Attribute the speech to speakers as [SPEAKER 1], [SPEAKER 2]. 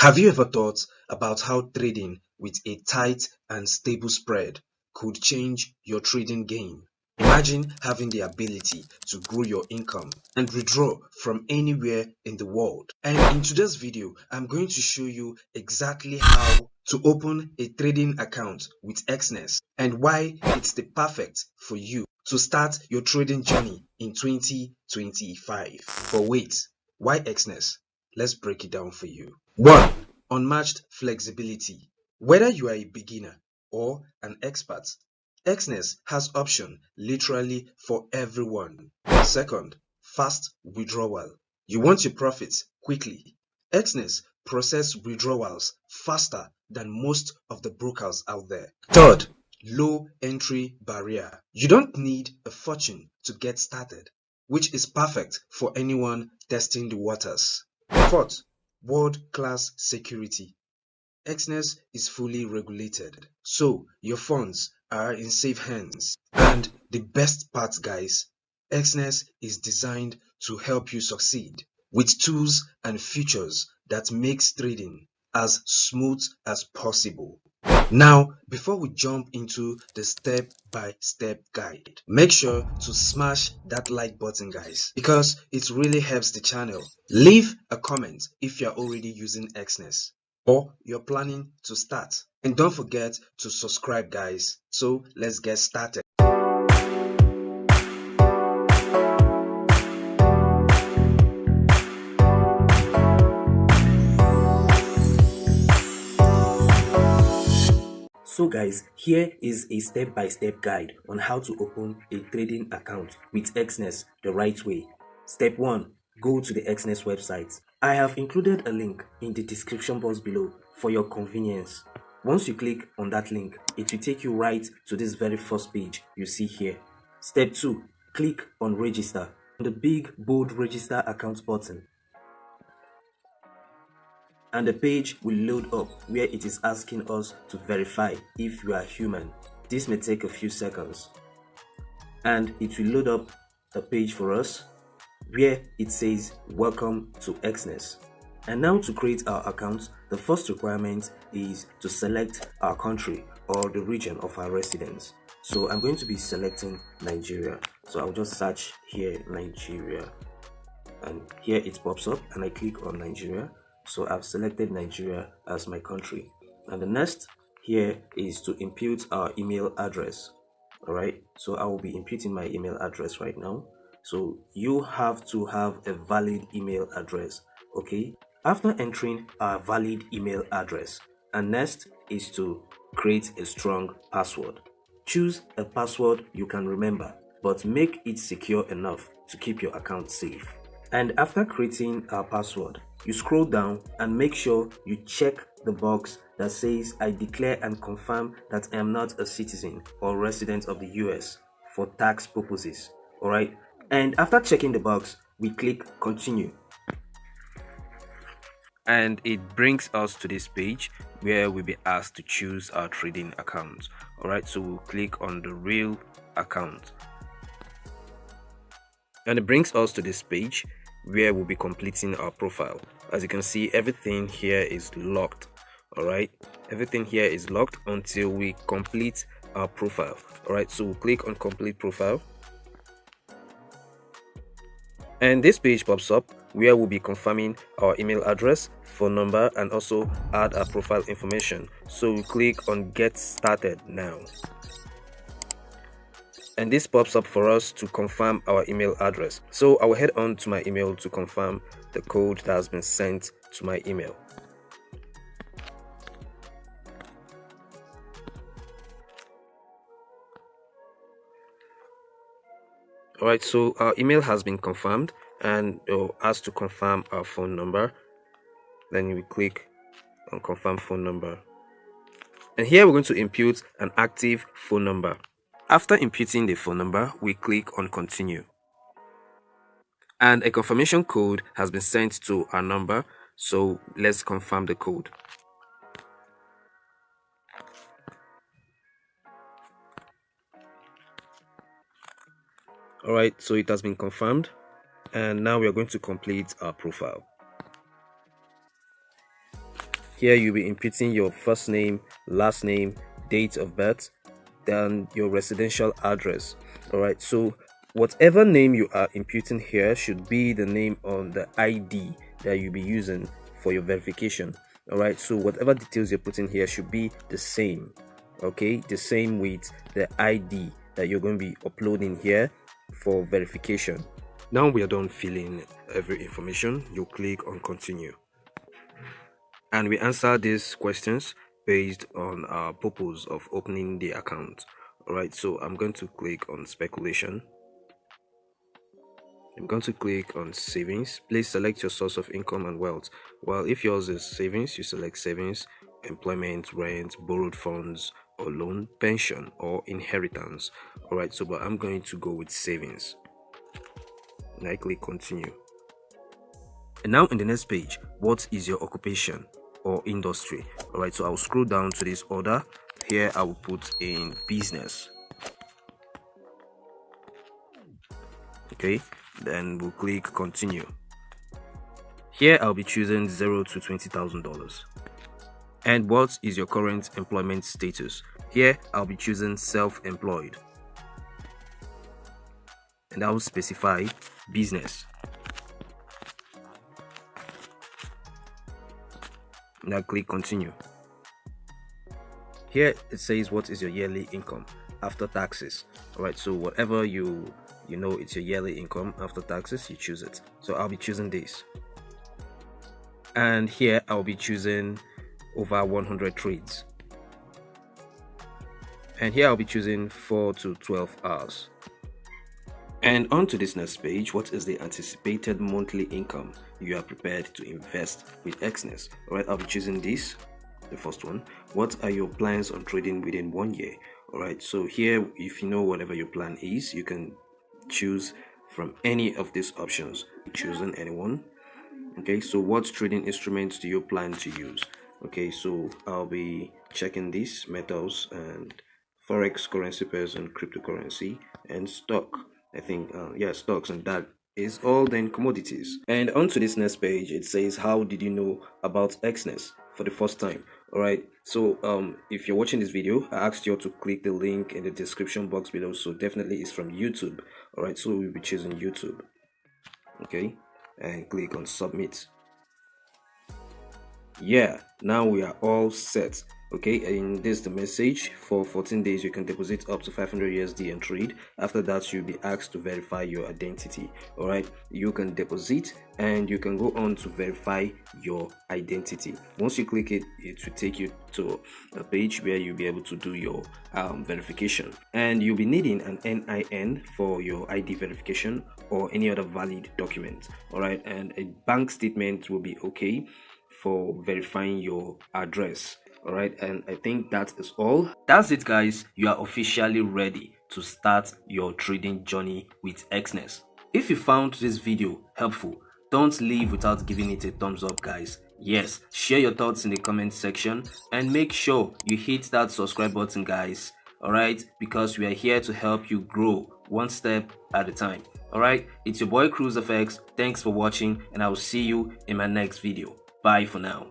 [SPEAKER 1] Have you ever thought about how trading with a tight and stable spread could change your trading game? Imagine having the ability to grow your income and withdraw from anywhere in the world. And in today's video, I'm going to show you exactly how to open a trading account with Exness and why it's the perfect for you to start your trading journey in 2025. But wait, why Exness? Let's break it down for you. 1. Unmatched flexibility. Whether you are a beginner or an expert, Exness has option literally for everyone. Second, fast withdrawal. You want your profits quickly. Exness process withdrawals faster than most of the brokers out there. Third, low entry barrier. You don't need a fortune to get started, which is perfect for anyone testing the waters. Fourth, world-class security. Exness is fully regulated, so your funds are in safe hands. And the best part, guys, Exness is designed to help you succeed with tools and features that makes trading as smooth as possible. Now, before we jump into the step-by-step guide, make sure to smash that like button, guys, because it really helps the channel. Leave a comment if you're already using Exness or you're planning to start. And don't forget to subscribe, guys. So let's get started.
[SPEAKER 2] So guys, here is a step-by-step guide on how to open a trading account with Exness the right way. Step 1. Go to the Exness website. I have included a link in the description box below for your convenience. Once you click on that link, it will take you right to this very first page you see here. Step 2. Click on register on the big bold register account button, and the page will load up where it is asking us to verify if you are human. This may take a few seconds, and it will load up the page for us where it says welcome to Exness. And now to create our account, the first requirement is to select our country or the region of our residence. So I'm going to be selecting Nigeria, so I'll just search here Nigeria, and here it pops up and I click on Nigeria. So I've selected Nigeria as my country, and the next here is to input our email address. All right, so I will be inputting my email address right now. So you have to have a valid email address. Okay, after entering our valid email address, and next is to create a strong password. Choose a password you can remember, but make it secure enough to keep your account safe. And after creating our password, you scroll down and make sure you check the box that says I declare and confirm that I am not a citizen or resident of the US for tax purposes. Alright, and after checking the box, we click continue. And it brings us to this page where we'll be asked to choose our trading account. Alright, so we'll click on the real account. And it brings us to this page where we'll be completing our profile. As you can see, everything here is locked. All right, everything here is locked until we complete our profile. All right, so we'll click on complete profile, and this page pops up where we'll be confirming our email address, phone number, and also add our profile information. So we click on get started now, and this pops up for us to confirm our email address. So I will head on to my email to confirm the code that has been sent to my email. Alright, so our email has been confirmed, and it will ask to confirm our phone number. Then we click on confirm phone number, and here we're going to input an active phone number. After inputting the phone number, we click on continue, and a confirmation code has been sent to our number, so let's confirm the code. Alright, so it has been confirmed, and now we are going to complete our profile. Here you'll be inputting your first name, last name, date of birth, then your residential address. Alright, so whatever name you are imputing here should be the name on the ID that you'll be using for your verification. Alright, so whatever details you're putting here should be the same. Okay, the same with the ID that you're going to be uploading here for verification. Now we are done filling every information. You click on continue, and we answer these questions based on our purpose of opening the account. Alright, so I'm going to click on speculation. I'm going to click on savings. Please select your source of income and wealth. Well, if yours is savings, you select savings, employment, rent, borrowed funds, or loan, pension, or inheritance. Alright, so but I'm going to go with savings. And I click continue. And now in the next page, what is your occupation or industry? Alright, so I'll scroll down to this order. Here I will put in business. Okay, then we'll click continue. Here I'll be choosing $0 to $20,000. And what is your current employment status? Here I'll be choosing self-employed, and I will specify business. Now click continue. Here it says what is your yearly income after taxes. Alright, so whatever you know it's your yearly income after taxes, you choose it. So I'll be choosing this, and here I'll be choosing over 100 trades, and here I'll be choosing 4 to 12 hours. And on to this next page, what is the anticipated monthly income you are prepared to invest with Exness? Alright, I'll be choosing this, the first one. What are your plans on trading within 1 year? Alright, so here, if you know whatever your plan is, you can choose from any of these options, choosing anyone. Okay, so what trading instruments do you plan to use? Okay, so I'll be checking these metals and Forex, currency pairs, and cryptocurrency, and stock. I think stocks, and that is all. Then commodities. And on to this next page, it says how did you know about Exness for the first time? Alright, so if you're watching this video, I asked you to click the link in the description box below, so definitely it's from YouTube. Alright, so we'll be choosing YouTube. Okay, and click on submit. Yeah, now we are all set. Okay, and this is the message. For 14 days you can deposit up to 500 USD and trade. After that you'll be asked to verify your identity. All right, you can deposit and you can go on to verify your identity. Once you click it, it will take you to a page where you'll be able to do your verification, and you'll be needing an NIN for your ID verification or any other valid document. All right, and a bank statement will be okay for verifying your address. All right, and I think that is all. That's it, guys. You are officially ready to start your trading journey with Exness. If you found this video helpful, don't leave without giving it a thumbs up, guys. Yes, share your thoughts in the comment section, and make sure you hit that subscribe button, guys. All right, because we are here to help you grow one step at a time. All right, it's your boy CruiseFX. Thanks for watching, and I will see you in my next video. Bye for now.